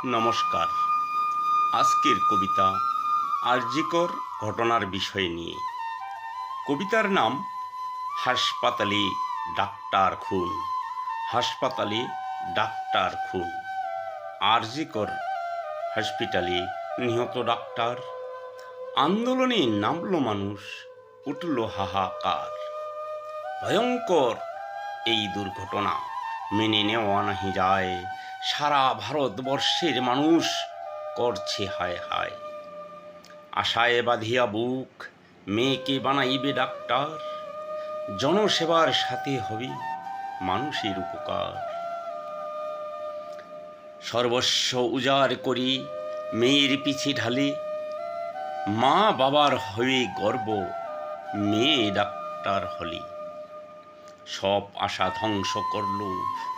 নমস্কার। আজকের কবিতা আরজিকর ঘটনার বিষয় নিয়ে। কবিতার নাম হাসপাতালে ডাক্তার খুন। হাসপাতালে ডাক্তার খুন। আরজিকর হসপিটালে নিহত ডাক্তার। আন্দোলনে নামলো মানুষ, উঠল হাহাকার। ভয়ঙ্কর এই দুর্ঘটনা মেনে নেওয়া নাহি যায়। সারা ভারতবর্ষের মানুষ করছে হায় হায়। আশায় বাঁধিয়া বুক, মেয়েকে বানাইবে ডাক্তার। জনসেবার সাথে হবে মানুষের উপকার। সর্বস্ব উজাড় করি মেয়ের পিছে ঢালে। মা বাবার হয়ে গর্ব, মেয়ে ডাক্তার হলে। সব আশা ধ্বংস করল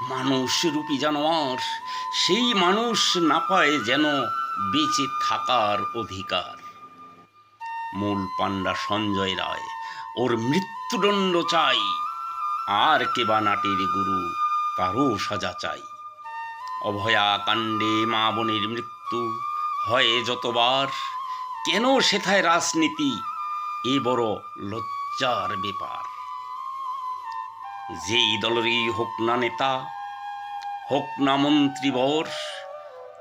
মানুষ রূপী জানোয়ার। সেই মানুষ না পায় যেন বেঁচে থাকার অধিকার। মূল পাণ্ডা সঞ্জয় রায়, ওর মৃত্যুদণ্ড চাই। আর কে বা নাটের গুরু, তারও সাজা চাই। অভয়া কাণ্ডে মা বোনের মৃত্যু হয় যতবার। কেন সেথায় রাজনীতি, এ বড় লজ্জার ব্যাপার। যেই দলেরই হোক না নেতা, হোক না মন্ত্রীবর,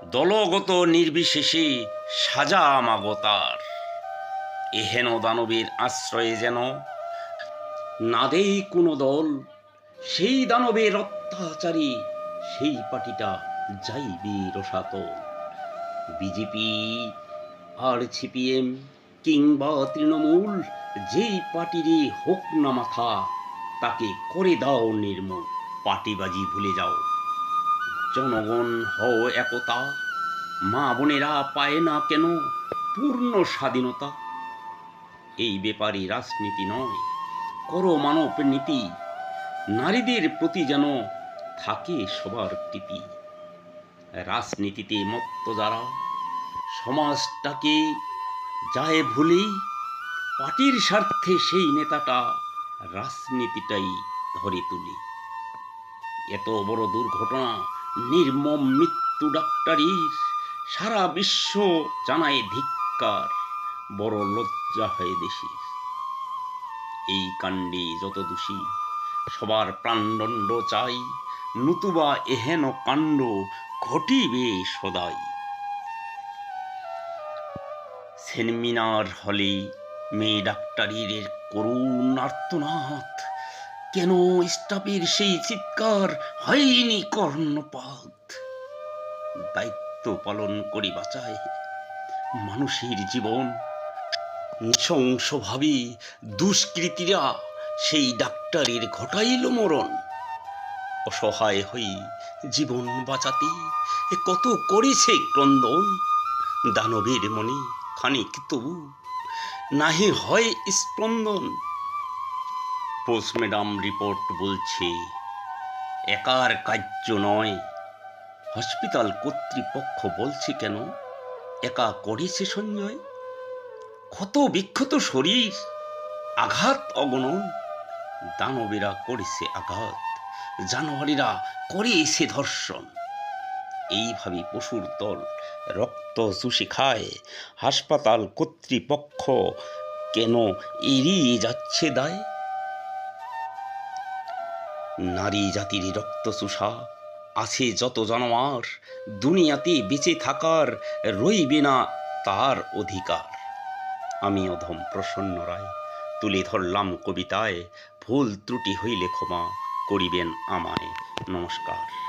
দলগত নির্বিশেষে সাজা মাগো তার। এহেন দানবের আশ্রয়ে যেন না দেই কোনো দল। সেই দানবের অত্যাচারী সেই পার্টিটা যাইবে রসাতল। বিজেপি আর সিপিএম কিংবা তৃণমূল, যেই পার্টিরই হোক না মাথা, তাকে করে দাও নির্মূল। পার্টিবাজি ভুলে যাও, জনগণ হও একতা। মা বোনেরা পায় না কেন পূর্ণ স্বাধীনতা? এই ব্যাপারে রাজনীতি নয়, করো মানব নীতি। নারীদের প্রতি যেন থাকে সবার প্রীতি। রাজনীতিতে মত্ত যারা সমাজটাকে যায় ভুলে, পার্টির স্বার্থে সেই নেতাটা রাজনীতিটাই ধরে তুলে। এত বড় দুর্ঘটনা, নির্মম মৃত্যু ডাক্তারির, সারা বিশ্ব জানায় ধিক্কার। বড় লজ্জা হয় দেশের। এই কাণ্ডে যত দোষী সবার প্রাণদণ্ড চাই। নতুবা এহেন কাণ্ড ঘটিবে সদাই। সেমিনার হলে মেয়ে ডাক্তারের করুণ আর্তনাদ। কেন স্টাফের সেই চিৎকার হয়নি কর্ণপাত? দায়িত্ব পালন করে বাঁচায় মানুষের জীবন। নৃশংসভাবে দুষ্কৃতীরা সেই ডাক্তারের ঘটাইল মরণ। অসহায় হয়ে জীবন বাঁচাতে কত করেছে ক্রন্দন। দানবের মনে খানিক তবু নাহি হয় স্পন্দন। পোস্টমর্টম রিপোর্ট বলছে একার কার্য নয়। হসপিটাল কর্তৃপক্ষ বলছে কেন একা করেছে সঞ্জয়? ক্ষত বিক্ষত শরীর, আঘাত অগণন। দানবেরা করেছে আঘাত, জানোয়ারেরা করেছে ধর্ষণ। এইভাবে পশুর দল রক্ত চুষে খায়। হাসপাতাল কর্তৃপক্ষ কেন এড়িয়ে যাচ্ছে দায়? নারী জাতির রক্ত চুষা আছে যত জানোয়ার, দুনিয়াতে বেঁচে থাকার রইবে না তার অধিকার। আমি অধম প্রসন্ন রায় তুলে ধরলাম কবিতায়। ভুল ত্রুটি হইলে ক্ষমা করিবেন আমায়। নমস্কার।